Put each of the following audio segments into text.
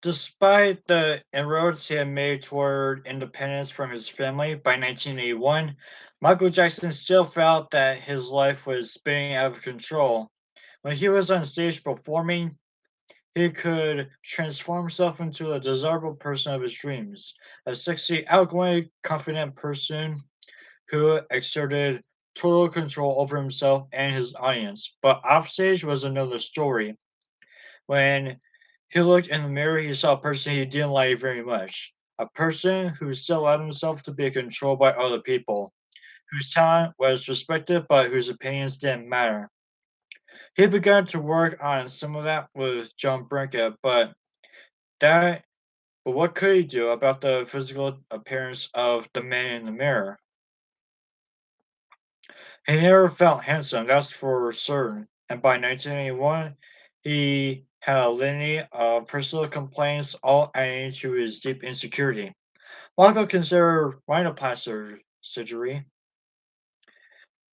Despite the inroads he had made toward independence from his family by 1981, Michael Jackson still felt that his life was spinning out of control. When he was on stage performing, he could transform himself into a desirable person of his dreams, a sexy, outgoing, confident person who exerted total control over himself and his audience. But offstage was another story. When he looked in the mirror, he saw a person he didn't like very much. A person who still allowed himself to be controlled by other people, whose talent was respected but whose opinions didn't matter. He began to work on some of that with John Brinket, that but what could he do about the physical appearance of the man in the mirror? He never felt handsome, that's for certain, and by 1981, he had a litany of personal complaints, all adding to his deep insecurity. Walker considered rhinoplasty surgery,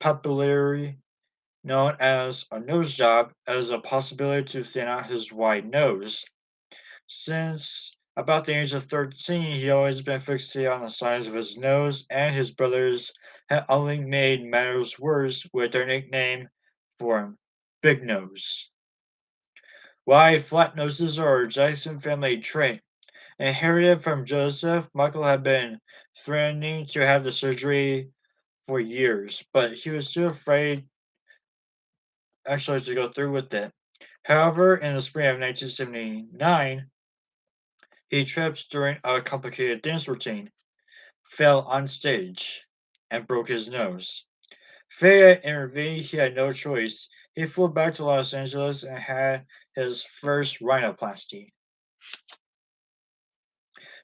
popularly known as a nose job, as a possibility to thin out his wide nose. Since about the age of 13, he always been fixated on the size of his nose, and his brothers had only made matters worse with their nickname for him, Big Nose. Why flat noses are a Jackson family trait. Inherited from Joseph, Michael had been threatening to have the surgery for years, but he was too afraid actually to go through with it. However, in the spring of 1979, he tripped during a complicated dance routine, fell on stage, and broke his nose. Faye intervened. He had no choice. He flew back to Los Angeles and had his first rhinoplasty.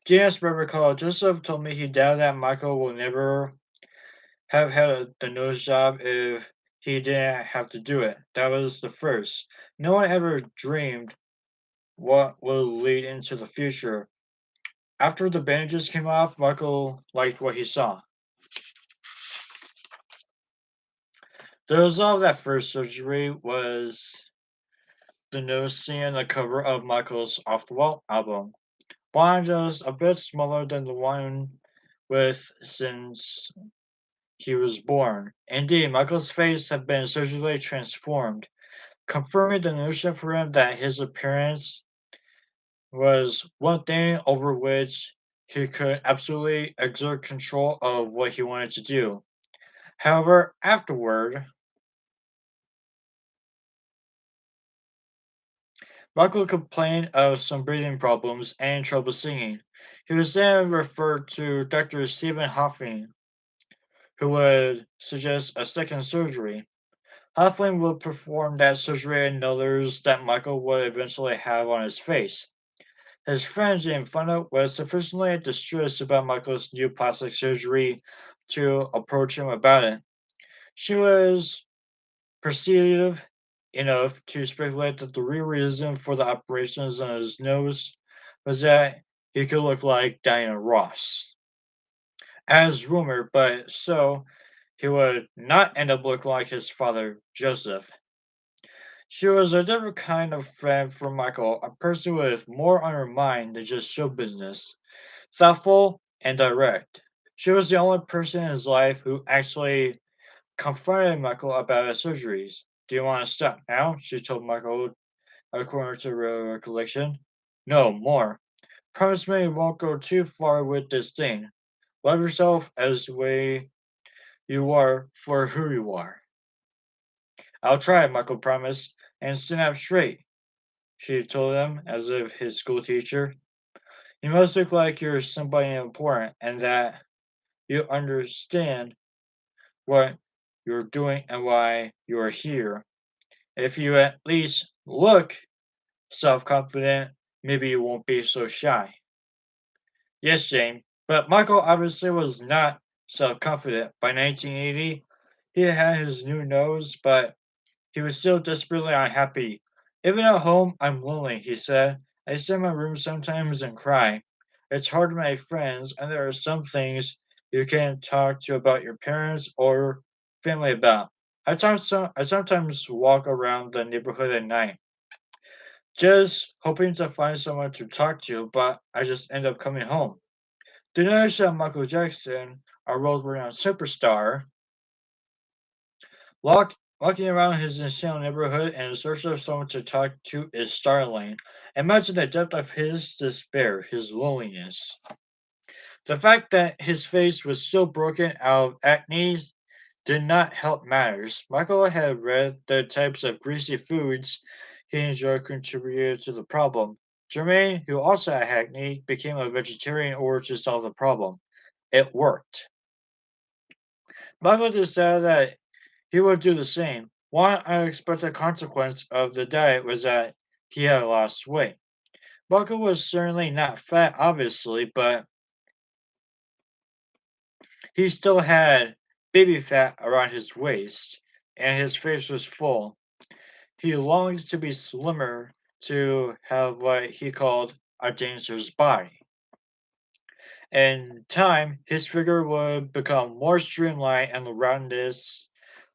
Genius recalled, Joseph told me he doubted that Michael will never have had the nose job if he didn't have to do it. That was the first. No one ever dreamed what will lead into the future. After the bandages came off, Michael liked what he saw. The result of that first surgery was the nose seen on the cover of Michael's Off the Wall album. One just a bit smaller than the one with since he was born. Indeed, Michael's face had been surgically transformed, confirming the notion for him that his appearance was one thing over which he could absolutely exert control of what he wanted to do. However, afterward, Michael complained of some breathing problems and trouble singing. He was then referred to Dr. Stephen Hoffman, who would suggest a second surgery. Hoffman would perform that surgery and others that Michael would eventually have on his face. His friend Jane Fonda was sufficiently distressed about Michael's new plastic surgery to approach him about it. She was persuasive enough to speculate that the real reason for the operations on his nose was that he could look like Diana Ross, as rumored, but so he would not end up looking like his father, Joseph. She was a different kind of friend for Michael, a person with more on her mind than just show business, thoughtful and direct. She was the only person in his life who actually confronted Michael about his surgeries. Do you want to stop now? She told Michael, according to her recollection. No, more. Promise me you won't go too far with this thing. Love yourself as the way you are for who you are. I'll try, Michael promised, and stand up straight, she told him as if his school teacher. You must look like you're somebody important and that you understand what you're doing and why you're here. If you at least look self confident, maybe you won't be so shy. Yes, Jane, but Michael obviously was not self confident. By 1980, he had his new nose, but he was still desperately unhappy. Even at home, I'm lonely, he said. I sit in my room sometimes and cry. It's hard to make friends, and there are some things you can't talk to about your parents or family about. I sometimes walk around the neighborhood at night, Just hoping to find someone to talk to, but I just end up coming home. The news that Michael Jackson, a world-renowned superstar, walking around his insane neighborhood in search of someone to talk to is startling. Imagine the depth of his despair, his loneliness. The fact that his face was still broken out of acne did not help matters. Michael had read the types of greasy foods he enjoyed contributed to the problem. Germain, who also had acne, became a vegetarian in order to solve the problem. It worked. Michael decided that he would do the same. One unexpected consequence of the diet was that he had lost weight. Michael was certainly not fat, obviously, but he still had baby fat around his waist, and his face was full. He longed to be slimmer, to have what he called a dancer's body. In time, his figure would become more streamlined and the roundness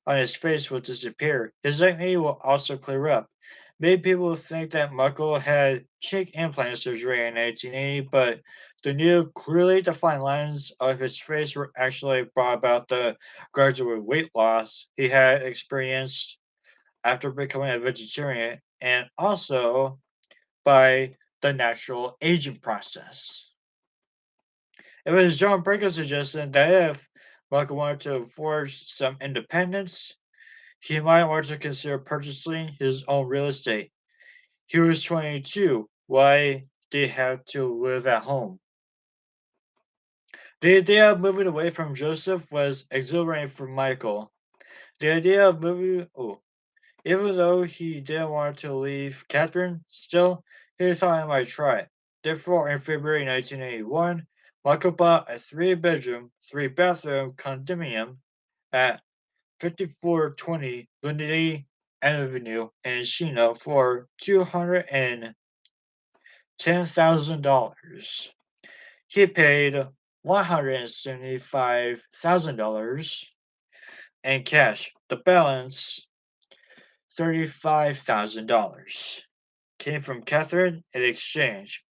on his face would disappear. His acne will also clear up. Many people think that Michael had cheek implant surgery in 1980, but the new, clearly defined lines of his face were actually brought about the gradual weight loss he had experienced after becoming a vegetarian, and also by the natural aging process. It was John Brinker suggestion that if Michael wanted to forge some independence, he might want to consider purchasing his own real estate. He was 22. Why did he have to live at home? The idea of moving away from Joseph was exhilarating for Michael. The idea of moving, even though he didn't want to leave Catherine, still, he thought he might try it. Therefore, in February 1981, Michael bought a three-bedroom, three-bathroom condominium at 5420 Lundy Avenue in Chino for $210,000. He paid $175,000 in cash. The balance, $35,000, came from Catherine in exchange.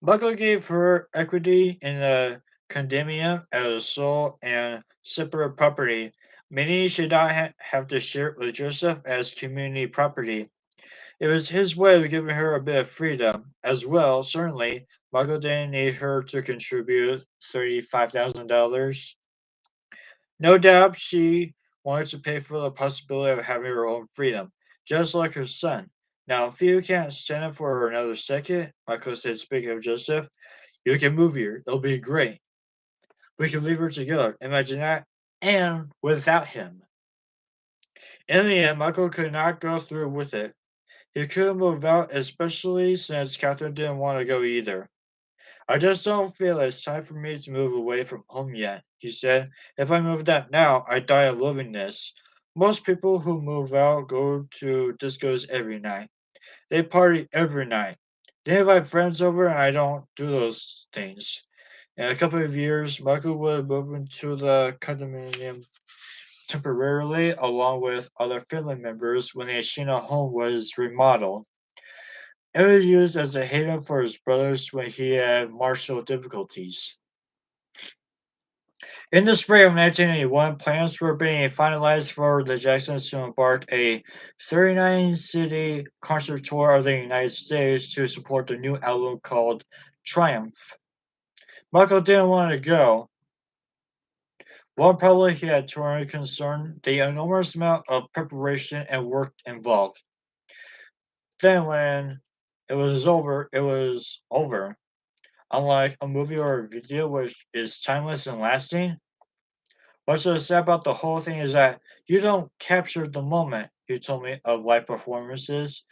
Michael gave her equity in the condominium as a sole and separate property, meaning she did not have to share it with Joseph as community property. It was his way of giving her a bit of freedom. As well, certainly, Michael didn't need her to contribute $35,000. No doubt she wanted to pay for the possibility of having her own freedom, just like her son. Now, if you can't stand it for another second, Michael said, speaking of Joseph, you can move here. It'll be great. We can leave her together. Imagine that. And without him. In the end, Michael could not go through with it. He couldn't move out, especially since Catherine didn't want to go either. I just don't feel it's time for me to move away from home yet, he said. If I moved out now, I'd die of loneliness. Most people who move out go to discos every night. They party every night. They invite friends over, and I don't do those things. In a couple of years, Michael would move into the condominium temporarily along with other family members when the Ashina home was remodeled. It was used as a haven for his brothers when he had martial difficulties. In the spring of 1981, plans were being finalized for the Jacksons to embark a 39-city concert tour of the United States to support the new album called Triumph. Michael didn't want to go. One problem he had touring concerned the enormous amount of preparation and work involved. Then when it was over, it was over. Unlike a movie or a video which is timeless and lasting, what's so sad about the whole thing is that you don't capture the moment, he told me, of live performances.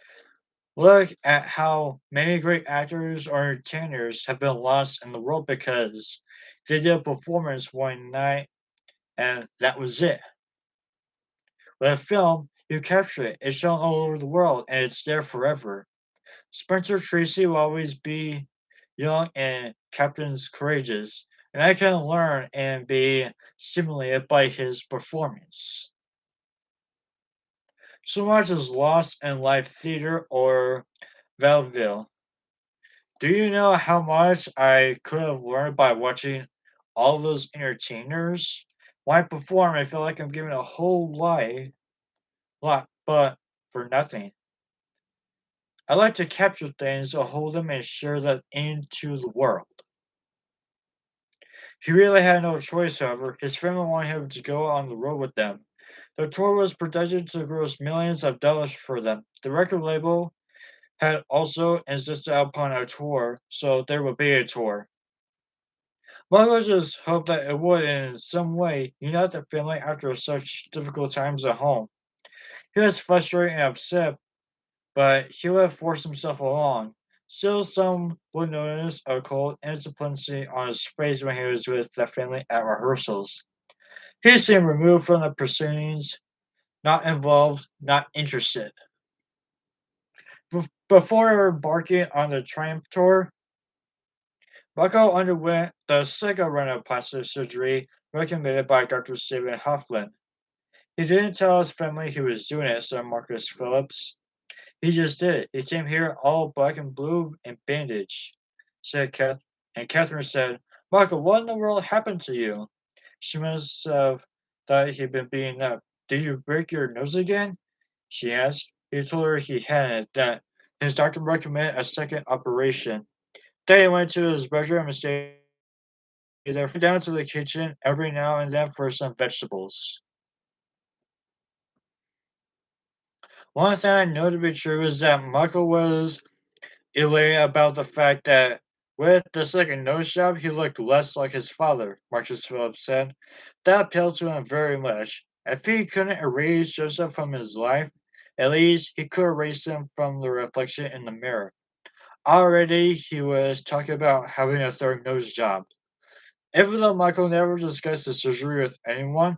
Look at how many great actors or entertainers have been lost in the world because they did a performance one night and that was it. With a film, you capture it. It's shown all over the world and it's there forever. Spencer Tracy will always be young and Captain's courageous, and I can learn and be stimulated by his performance. So much is lost in live theater or Valville. Do you know how much I could have learned by watching all those entertainers? When I perform, I feel like I'm giving a whole lot, but for nothing. I like to capture things, so hold them and share them into the world. He really had no choice, however. His family wanted him to go on the road with them. The tour was projected to gross millions of dollars for them. The record label had also insisted upon a tour, so there would be a tour. Michael just hoped that it would, in some way, unite the family after such difficult times at home. He was frustrated and upset, but he would force himself along. Still, some would notice a cold independency on his face when he was with the family at rehearsals. He seemed removed from the proceedings, not involved, not interested. Before embarking on the Triumph Tour, Bucko underwent the second round of plastic surgery recommended by Dr. Stephen Hoffman. He didn't tell his family he was doing it, said Marcus Phillips. He just did it. He came here all black and blue and bandaged, said Kath. And Catherine said, Michael, what in the world happened to you? She must have thought he'd been beaten up. Did you break your nose again? She asked. He told her he hadn't, that his doctor recommended a second operation. Then he went to his bedroom and stayed there, down to the kitchen every now and then for some vegetables. One thing I know to be true is that Michael was elated about the fact that with the second nose job, he looked less like his father, Marcus Phillips said. That appealed to him very much. If he couldn't erase Joseph from his life, at least he could erase him from the reflection in the mirror. Already, he was talking about having a third nose job. Even though Michael never discussed the surgery with anyone,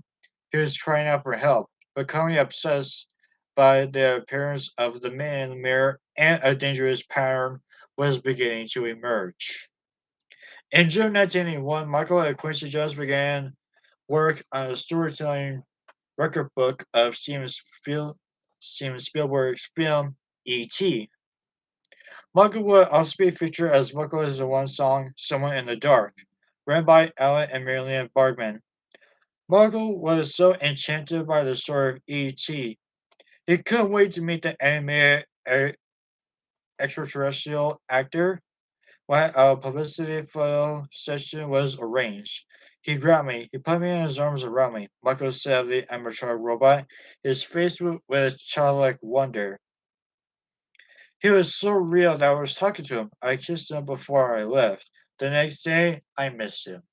he was crying out for help, becoming obsessed by the appearance of the man in the mirror, and a dangerous pattern was beginning to emerge. In June 1981, Michael and Quincy Jones began work on a storytelling record book of Steven Spielberg's film E.T. Michael would also be featured as vocalist in one song, Someone in the Dark, written by Alan and Marilyn Bergman. Michael was so enchanted by the story of E.T. He couldn't wait to meet the animated extraterrestrial actor when a publicity photo session was arranged. He grabbed me. He put me in his arms around me. Michael said of the animatronic robot, his face with childlike wonder. He was so real that I was talking to him. I kissed him before I left. The next day, I missed him.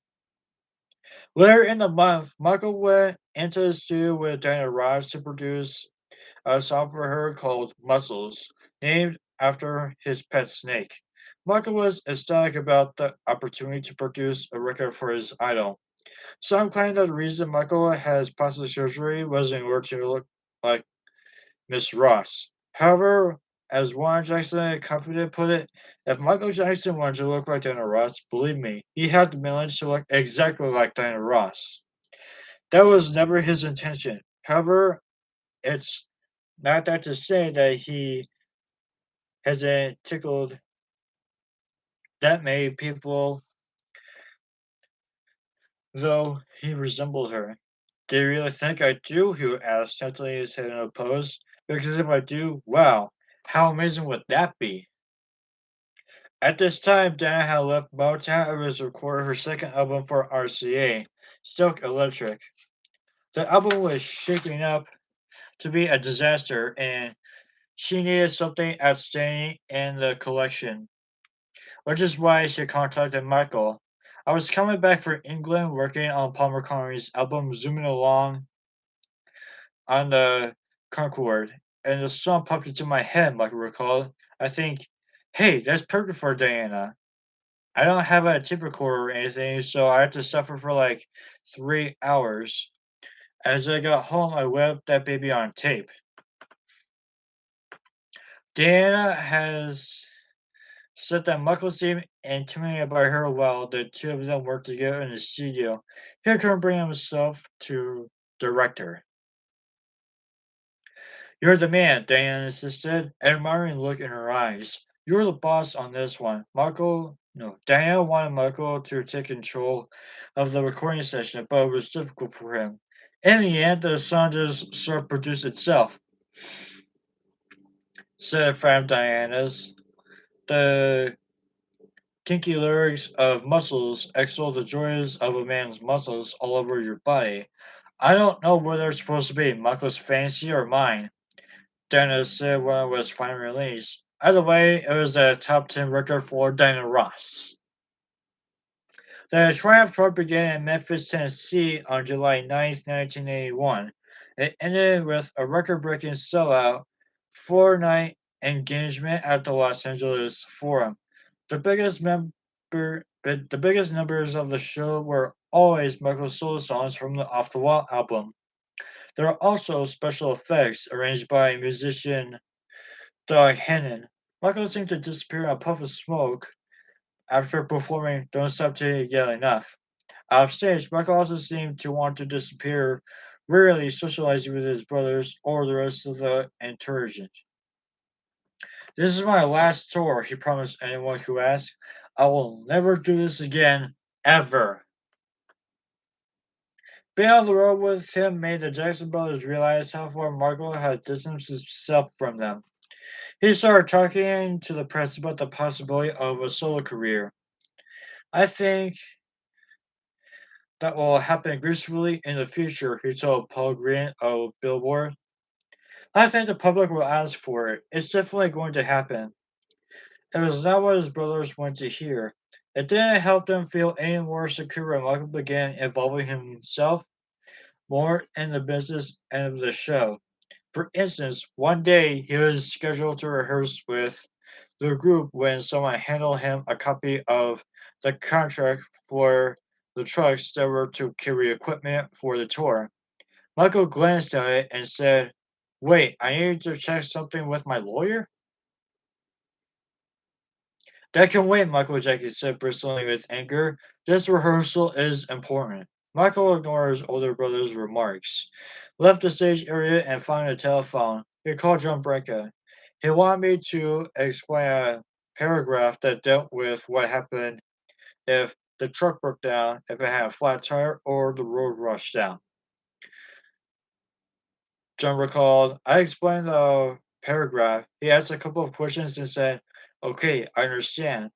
Later in the month, Michael went into the studio with Diana Ross to produce a song for her called Muscles, named after his pet snake. Michael was ecstatic about the opportunity to produce a record for his idol. Some claim that the reason Michael has plastic surgery was in order to look like Miss Ross. However, as Warren Jackson confidently put it, if Michael Jackson wanted to look like Diana Ross, believe me, he had the millions to look exactly like Diana Ross. That was never his intention. However, it's not that to say that he hasn't tickled that many people, though he resembled her. Do you really think I do? He asked, tilting his head in a pose. Because if I do, wow, how amazing would that be? At this time, Dana had left Motown and was recording her second album for RCA, Silk Electric. The album was shaping up to be a disaster, and she needed something outstanding in the collection, which is why she contacted Michael. I was coming back from England working on Paul McCartney's album Zooming Along on the Concorde, and the song popped into my head, Michael recalled. I think, hey, that's perfect for Diana. I don't have a tape recorder or anything, so I had to suffer for like 3 hours. As I got home, I whipped that baby on tape. Diana has said that Michael seemed intimidated by her while the two of them worked together in the studio. He couldn't bring himself to direct her. You're the man, Diana insisted, an admiring look in her eyes. You're the boss on this one. Michael, no, Diana wanted Michael to take control of the recording session, but it was difficult for him. In the end, the song just sort of produced itself, said a friend of Diana's. The kinky lyrics of muscles extol the joys of a man's muscles all over your body. I don't know where they're supposed to be, Michael's fancy or mine, Diana said when it was finally released. Either way, it was a top 10 record for Diana Ross. The Triumph Tour began in Memphis, Tennessee on July 9th, 1981. It ended with a record-breaking sellout four-night engagement at the Los Angeles Forum. The biggest the biggest numbers of the show were always Michael's solo songs from the Off the Wall album. There are also special effects arranged by musician Doug Hennon. Michael seemed to disappear in a puff of smoke after performing Don't Stop Till You Get Enough. Offstage, Michael also seemed to want to disappear, rarely socializing with his brothers or the rest of the entourage. This is my last tour, he promised anyone who asked. I will never do this again, ever. Being on the road with him made the Jackson brothers realize how far Michael had distanced himself from them. He started talking to the press about the possibility of a solo career. I think that will happen gracefully in the future, he told Paul Green of Billboard. I think the public will ask for it. It's definitely going to happen. It was not what his brothers wanted to hear. It didn't help them feel any more secure when Michael began involving himself more in the business end of the show. For instance, one day he was scheduled to rehearse with the group when someone handed him a copy of the contract for the trucks that were to carry equipment for the tour. Michael glanced at it and said, Wait, I need to check something with my lawyer? That can wait, Michael Jackie said, bristling with anger. This rehearsal is important. Michael ignored his older brother's remarks, left the stage area, and found a telephone. He called John Branca. He wanted me to explain a paragraph that dealt with what happened if the truck broke down, if it had a flat tire, or the road rushed down. John recalled, I explained the paragraph. He asked a couple of questions and said, Okay, I understand.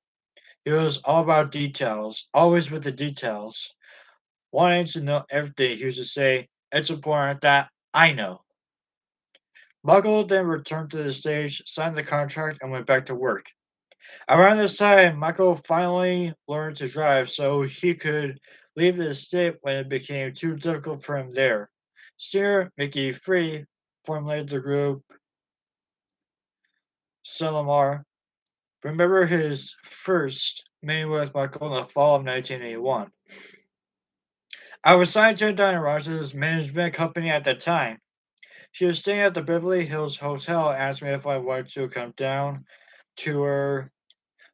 It was all about details, always with the details. Wanting to know everything, he used to say, It's important that I know. Michael then returned to the stage, signed the contract, and went back to work. Around this time, Michael finally learned to drive so he could leave the state when it became too difficult for him there. Steer Mickey Free formulated the group Selamar. Remember his first meeting with Michael in the fall of 1981. I was signed to Diana Ross's management company at the time. She was staying at the Beverly Hills Hotel and asked me if I wanted to come down to her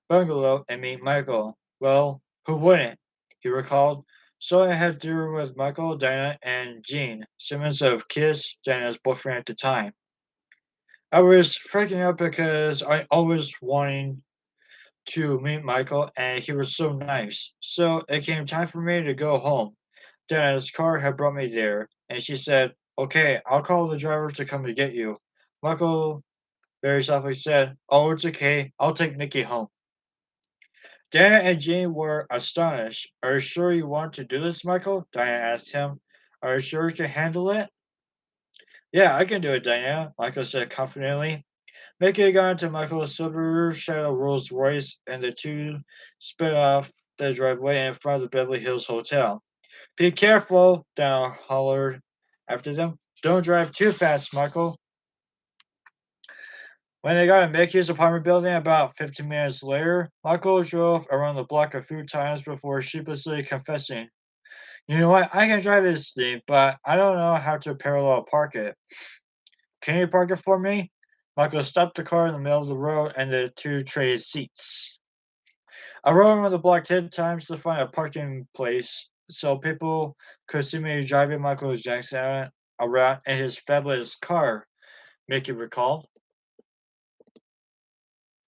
bungalow and meet Michael. Well, who wouldn't? He recalled. So I had dinner with Michael, Diana, and Gene Simmons of Kiss, Diana's boyfriend at the time. I was freaking out because I always wanted to meet Michael and he was so nice. So it came time for me to go home. Diana's car had brought me there, and she said, Okay, I'll call the driver to come to get you. Michael very softly said, Oh, it's okay. I'll take Nikki home. Diana and Jane were astonished. Are you sure you want to do this, Michael? Diana asked him. Are you sure you can handle it? Yeah, I can do it, Diana, Michael said confidently. Mickey got into Michael's silver shadow Rolls Royce, and the two sped off the driveway in front of the Beverly Hills Hotel. Be careful, Diana hollered after them. Don't drive too fast, Michael. When they got to Mickey's apartment building about 15 minutes later, Michael drove around the block a few times before sheepishly confessing, You know what, I can drive this thing, but I don't know how to parallel park it. Can you park it for me? Michael stopped the car in the middle of the road and the two traded seats. I rode around the block 10 times to find a parking place so people could see me driving Michael Jackson around in his fabulous car, Mickey recalled.